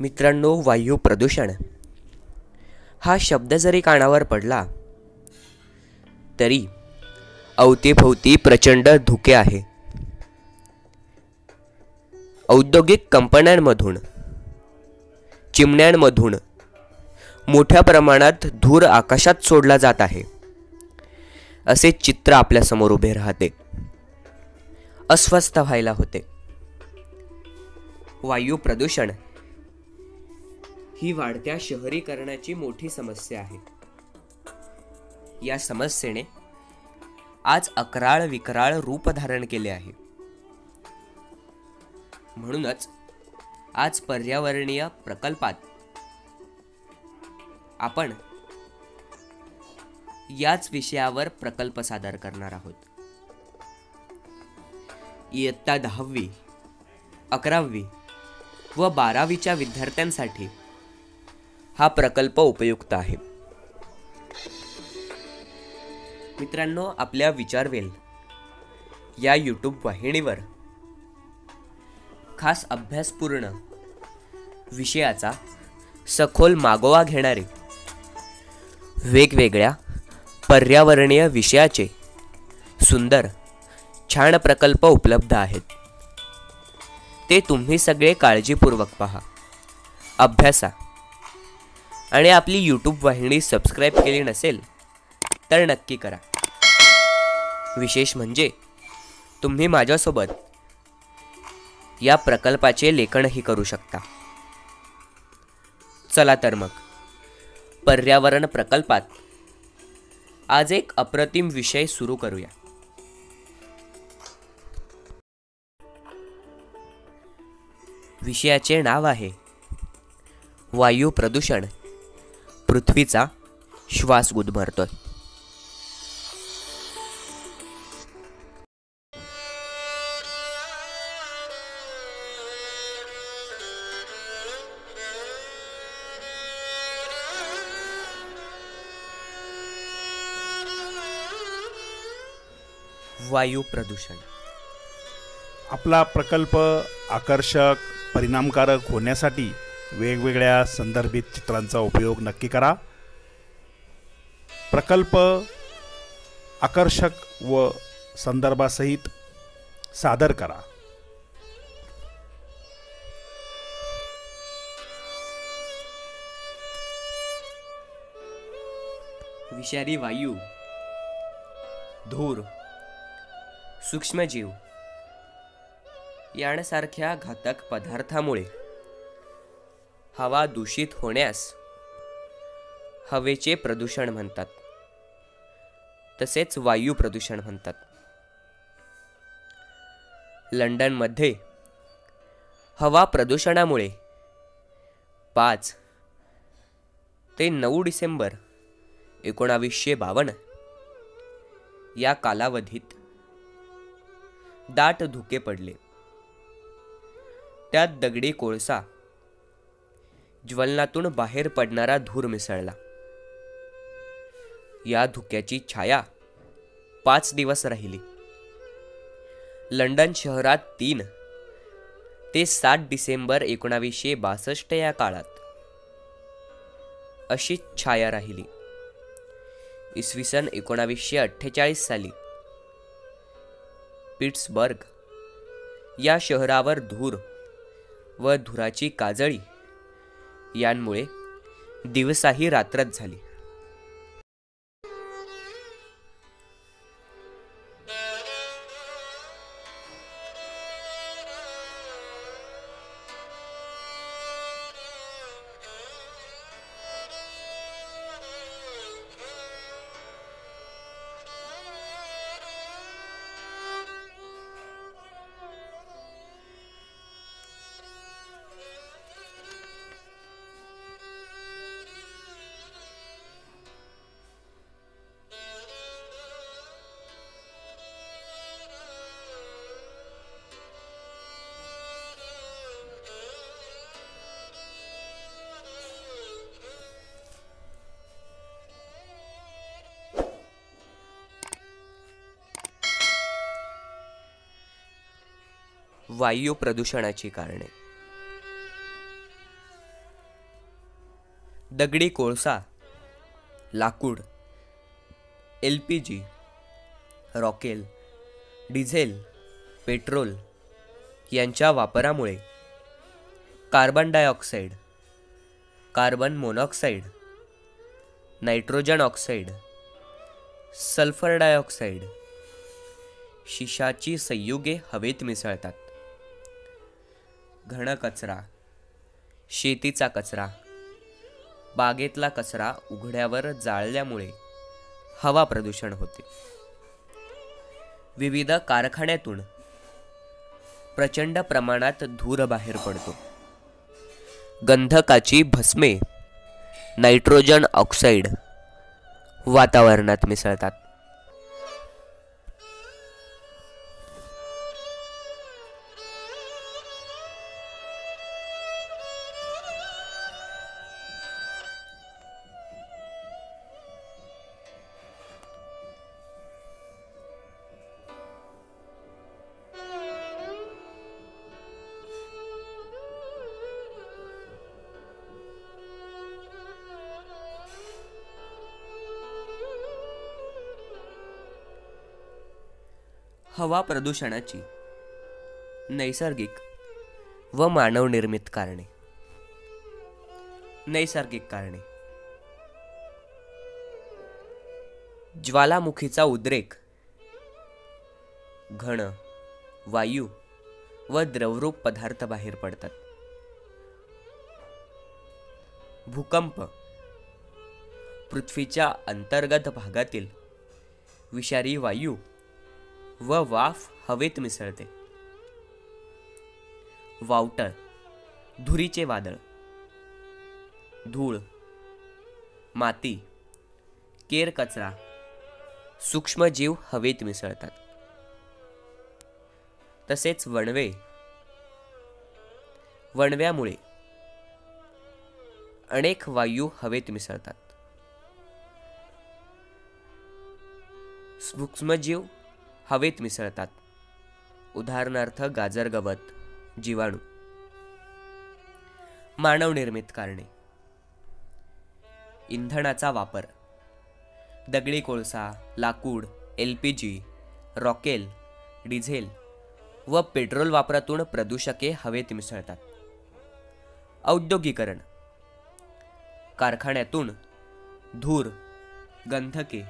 मित्रांनो, वायू प्रदूषण हा शब्द जरी कानावर पडला तरी अवतीभोवती प्रचंड धुके आहे. औद्योगिक कंपन्यांमधून, चिमण्यांमधून मोठ्या प्रमाणात धूर आकाशात सोडला जात आहे. असे चित्र आपल्या समोर उभे राहते. अस्वस्थ व्हायला होते. वायू प्रदूषण ही वाढत्या शहरीकरणाची मोठी समस्या आहे. या समस्येने आज अकराळ विकराळ रूप धारण केले आहे. म्हणूनच आज पर्यावरणीय प्रकल्पात आपण याच विषयावर प्रकल्प सादर करणार आहोत. इयत्ता 10वी, 11वी व 12वीच्या विद्यार्थ्यांसाठी हा प्रकल्प उपयुक्त आहे. मित्रांनो, आपल्या विचारवेल या यूट्यूब वाहिनीवर खास अभ्यासपूर्ण विषयाचा सखोल मागोवा घेणारे वेगवेगळ्या पर्यावरणीय विषयाचे सुंदर छान प्रकल्प उपलब्ध आहेत. ते तुम्ही सगळे काळजीपूर्वक पहा, अभ्यासा आणि आपली यूट्यूब वाहिनी सबस्क्राईब केली नसेल तर नक्की करा. विशेष म्हणजे तुम्ही माझ्यासोबत या प्रकल्पाचे लेखनही करू शकता. चला तर मग पर्यावरण प्रकल्पात आज एक अप्रतिम विषय सुरू करूया. विषयाचे नाव आहे वायू प्रदूषण. पृथ्वीचा श्वास गुदमरतोय. वायू प्रदूषण. आपला प्रकल्प आकर्षक, परिणामकारक होण्यासाठी वेगवेगळ्या संदर्भित चित्रांचा उपयोग नक्की करा. प्रकल्प आकर्षक व संदर्भासहित सादर करा. विषारी वायू, धूर, सूक्ष्मजीव यांसारख्या घातक पदार्थामुळे हवा दूषित होण्यास हवेचे प्रदूषण म्हणतात, तसेच वायू प्रदूषण म्हणतात. लंडनमध्ये हवा प्रदूषणामुळे 5 ते 9 डिसेंबर 1952 या कालावधीत दाट धुके पडले. त्यात दगडी कोळसा, ज्वलनातून बाहेर पडणारा धूर मिसळला. या धुक्याची छाया 5 दिवस राहिली. लंडन शहरात 3 ते 7 डिसेंबर 1962 या काळात अशी छाया राहिली. इसवी सन 1948 साली पिट्सबर्ग या शहरावर धूर व धुराची काजळी यांमुळे दिवसाही रात्रच झाली. वायू प्रदूषणाची कारणे. दगडी कोळसा, लाकूड, LPG, रॉकेल, डिझेल, पेट्रोल यांच्या वापरामुळे carbon dioxide, carbon monoxide, nitrogen oxide, sulphur dioxide, शिशाची संयुगे हवेत मिसळतात. घनकचरा, शेतीचा कचरा, बागेतला कचरा उघड्यावर जाळल्यामुळे हवा प्रदूषण होते. विविध कारखान्यातून प्रचंड प्रमाणात धूर बाहेर पडतो. गंधकाची भस्मे, नायट्रोजन ऑक्साईड वातावरणात मिसळतात. हवा प्रदूषणाची नैसर्गिक व मानवनिर्मित कारणे. नैसर्गिक कारणे: ज्वालामुखीचा उद्रेक, घन, वायू व द्रवरूप पदार्थ बाहेर पडतात. भूकंप, पृथ्वीच्या अंतर्गत भागातील विषारी वायू व वाफ हवेत मिसळते. वावटळ, धुरीचे वादळ, धूळ, माती, केर कचरा, सूक्ष्मजीव हवेत मिसळतात. तसेच वणव्यामुळे अनेक वायू हवेत मिसळतात. सूक्ष्मजीव हवेत मिसळतात. उदाहरणार्थ गाजर, गवत, जीवाणू. मानवनिर्मित कारणे: इंधनाचा वापर, दगडी कोळसा, लाकूड, LPG, रॉकेल, डिझेल व पेट्रोल वापरातून प्रदूषके हवेत मिसळतात. औद्योगिकरण, कारखान्यातून धूर, गंधके,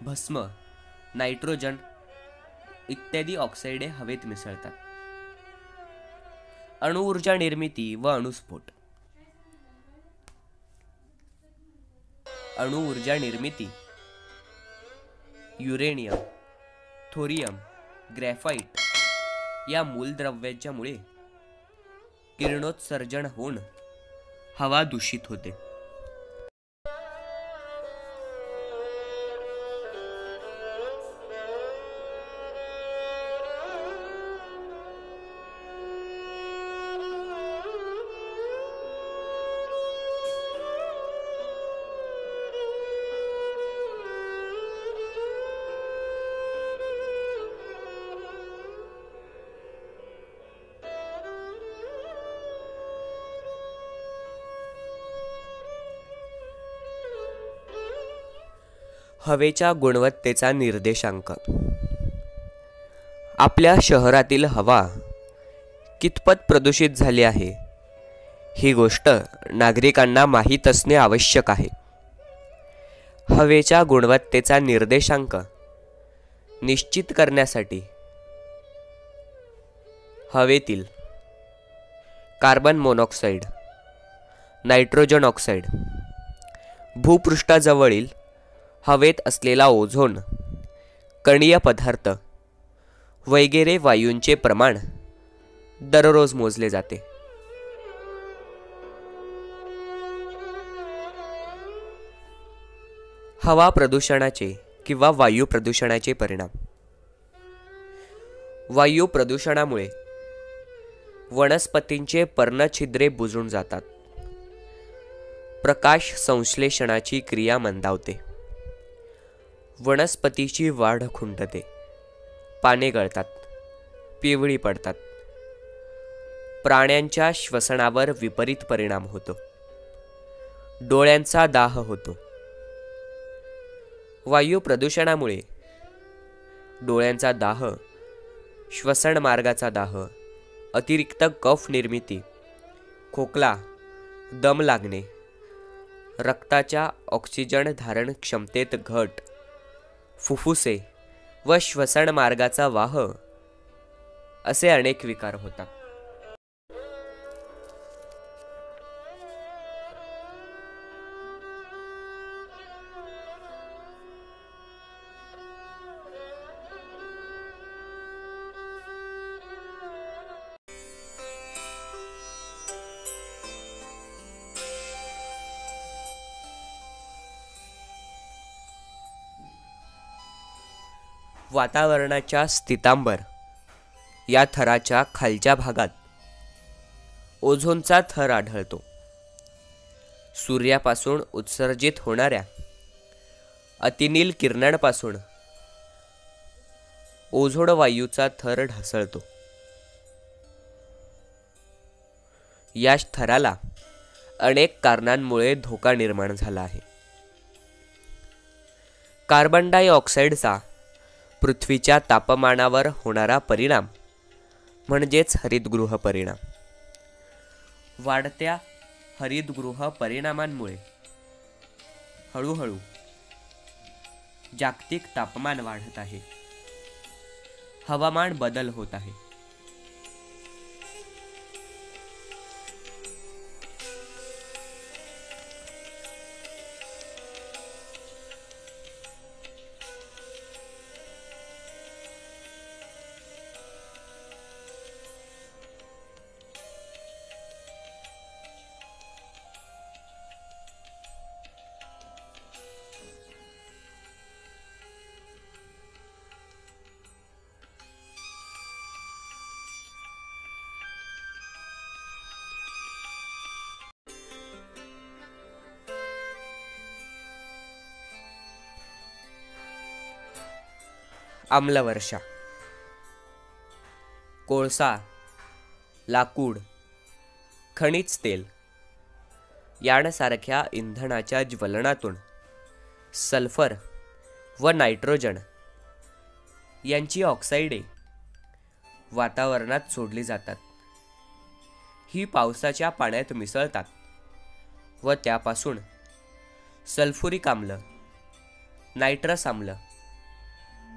भस्म, नायट्रोजन इत्यादी ऑक्साईडे हवेत मिसळतात. अणुऊर्जा निर्मिती व अणुस्फोट. अणुऊर्जा निर्मिती युरेनियम, थोरियम, ग्रॅफाइट या मूलद्रव्यांच्यामुळे किरणोत्सर्जन होऊन हवा दूषित होते. हवेच्या गुणवत्तेचा निर्देशांक. आपल्या शहरातील हवा कितपत प्रदूषित झाली आहे ही गोष्ट नागरिकांना माहीत असणे आवश्यक आहे. हवेच्या गुणवत्तेचा निर्देशांक निश्चित करण्यासाठी हवेतील कार्बन मोनॉक्साईड, नायट्रोजन ऑक्साईड, भूपृष्ठाजवळील हवेत असलेला ओझोन, कणीय पदार्थ वगैरे वायूंचे प्रमाण दररोज मोजले जाते. हवा प्रदूषणाचे किंवा वायू प्रदूषणाचे परिणाम. वायू प्रदूषणामुळे वनस्पतींचे पर्णछिद्रे बुजून जातात. प्रकाश संश्लेषणाची क्रिया मंदावते. वनस्पतीची वाढ खुंटते. पाने गळतात, पिवळी पडतात. प्राण्यांच्या श्वसनावर विपरीत परिणाम होतो. डोळ्यांचा दाह होतो. वायू प्रदूषणामुळे डोळ्यांचा दाह, श्वसन मार्गाचा दाह, अतिरिक्त कफ निर्मिती, खोकला, दम लागणे, रक्ताच्या ऑक्सिजन धारण क्षमतेत घट, फुफ्फुसे व श्वसन मार्गाचा वाह असे अनेक विकार होतात. वातावरणाच्या स्थितांबर या थराच्या खालच्या भागात ओझोनचा थर आढळतो. सूर्यापासून उत्सर्जित होणाऱ्या अतिनील किरणांपासून ओझोन वायूचा थर ढासळतो. या थराला अनेक कारणांमुळे धोका निर्माण झाला आहे. कार्बन डायऑक्साईडचा पृथ्वीच्या तापमानावर होणारा परिणाम म्हणजेच हरितगृह परिणाम. वाढत्या हरितगृह परिणामांमुळे हळूहळू जागतिक तापमान वाढत आहे. हवामान बदल होत आहे. आम्लवर्षा. कोळसा, लाकूड, खनिज तेल यांसारख्या इंधनाच्या ज्वलनातून सल्फर व नायट्रोजन यांची ऑक्साईडे वातावरणात सोडली जातात. ही पावसाच्या पाण्यात मिसळतात व त्यापासून सल्फ्युरिक आम्ल, नायट्रस आम्ल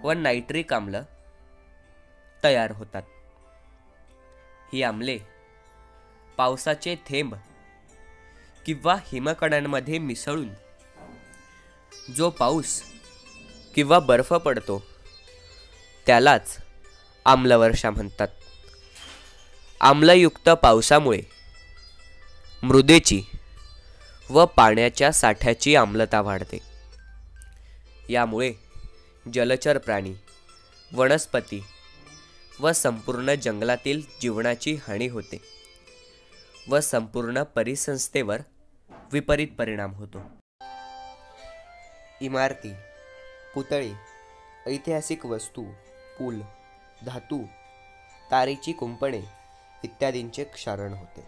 व नायट्रिक आम्ल तयार होतात. ही आम्ले पावसाचे थेंब किंवा हिमकणांमध्ये मिसळून जो पाऊस किंवा बर्फ पडतो त्यालाच आम्लवर्षा म्हणतात. आम्लयुक्त पावसामुळे मृदेची व पाण्याच्या साठ्याची आम्लता वाढते. यामुळे जलचर प्राणी, वनस्पती व संपूर्ण जंगलातील जीवनाची हानी होते व संपूर्ण परिसंस्थेवर विपरीत परिणाम होतो. इमारती, पुतळे, ऐतिहासिक वस्तू, पूल, धातू, तारेची कुंपणे इत्यादींचे क्षरण होते.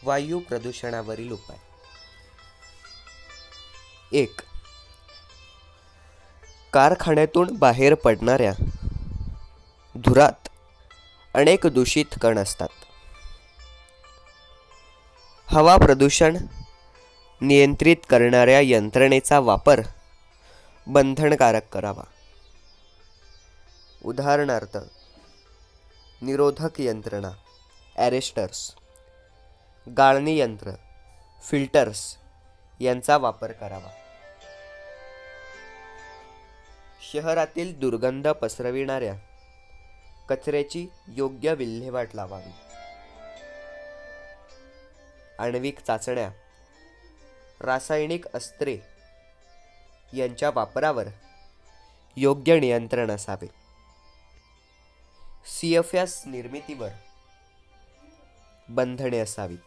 वायू प्रदूषणावरील उपाय. 1. कारखान्यातून बाहेर पडणाऱ्या धुरात अनेक दूषित कण असतात. हवा प्रदूषण नियंत्रित करणाऱ्या यंत्रणेचा वापर बंधनकारक करावा. उदाहरणार्थ निरोधक यंत्रणा, ॲरेस्टर्स, गाळणी यंत्र, फिल्टर्स यांचा वापर करावा. शहरातील दुर्गंध पसरविणाऱ्या कचऱ्याची योग्य विल्हेवाट लावावी. आण्विक चाचण्या, रासायनिक अस्त्रे यांच्या वापरावर योग्य नियंत्रण असावे. CFS निर्मितीवर बंधने असावीत.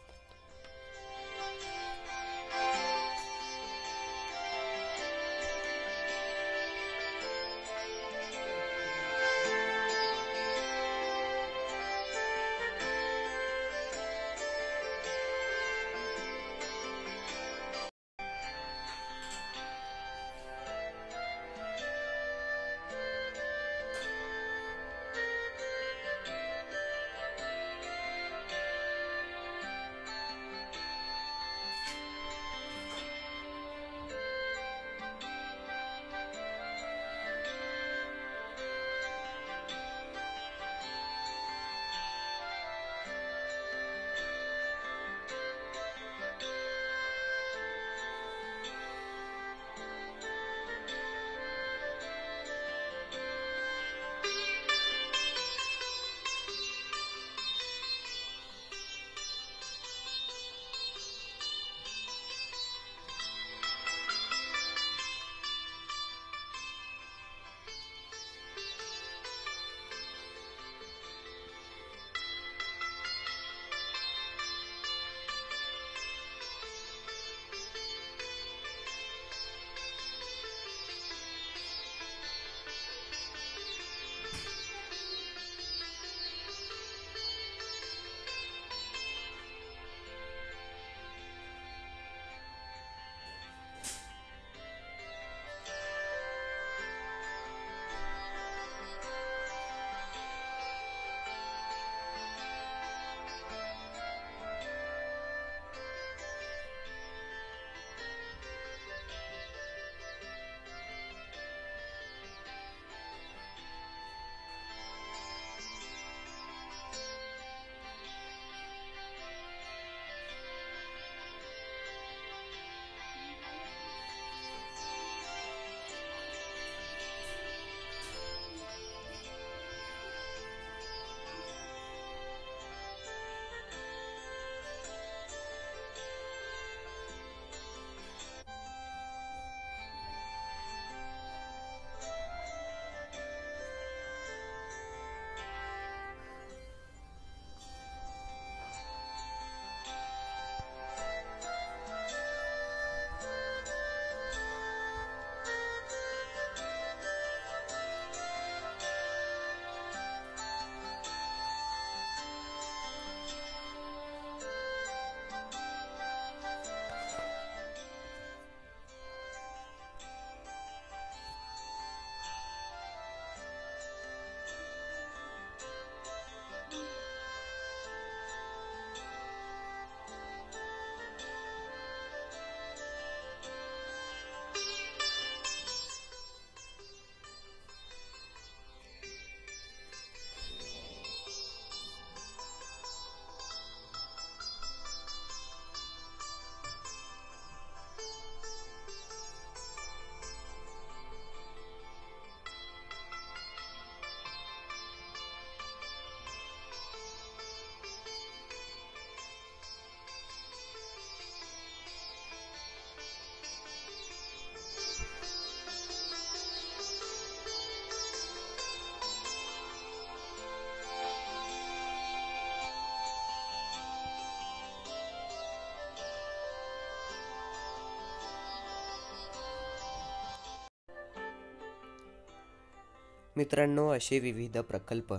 मित्रांनो, असे विविध प्रकल्प,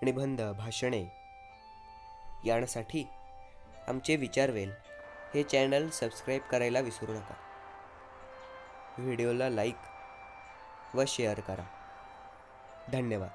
निबंध, भाषणे यासाठी आमचे विचारवेल हे चॅनल सबस्क्राईब करायला विसरू नका. व्हिडिओला लाईक व शेअर करा. धन्यवाद.